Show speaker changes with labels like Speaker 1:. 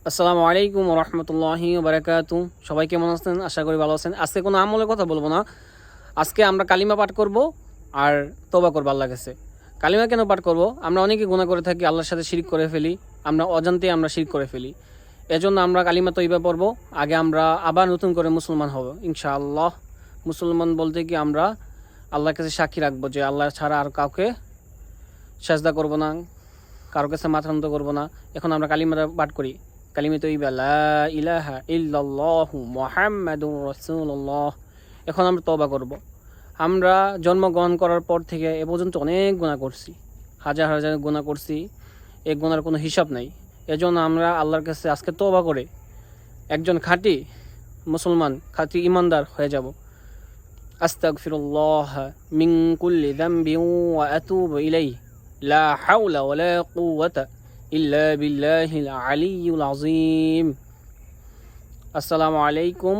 Speaker 1: আসসালামু আলাইকুম রহমতুল্লাহি বারাকাতু। সবাই কেমন আছেন? আশা করি ভালো আছেন। আজকে কোনো আমলের কথা বলবো না। আজকে আমরা কালিমা পাঠ করব আর তওবা করবো আল্লাহর কাছে। কালিমা কেন পাঠ করব? আমরা অনেকে গুনাহ করে থাকি, আল্লাহর সাথে শিরক করে ফেলি। আমরা অজান্তে আমরা শিরক করে ফেলি। এজন্য আমরা কালিমা তয়বা পড়ব। আগে আমরা আবার নতুন করে মুসলমান হব ইনশাআল্লাহ। মুসলমান বলতে কি আমরা আল্লাহর কাছে সাক্ষী রাখবো যে আল্লাহ ছাড়া আর কাউকে সাজদা করব না, কারো কাছে মাথা নত করবো না। এখন আমরা কালিমাটা পাঠ করি। কালিমা তৈবা লা ইলাহা ইল্লাল্লাহু মুহাম্মাদুর রাসূলুল্লাহ। এখন আমরা তওবা করব। আমরা জন্মগ্রহণ করার পর থেকে এ পর্যন্ত অনেক গুনাহ করছি, হাজার হাজার গুনাহ করছি। এই গুনার কোনো হিসাব নাই। এজন্য আমরা আল্লাহর কাছে আজকে তওবা করে একজন খাঁটি মুসলমান, খাঁটি ইমানদার হয়ে যাব। আস্তাগফিরুল্লাহ মিন কুল্লি যামবিন ওয়া আতুবু ইলাইহি লা হাওলা ওয়ালা কুওয়াতা ইল্লা বিল্লাহিল আলিয়্যিল আযীম। আসসালামু আলাইকুম।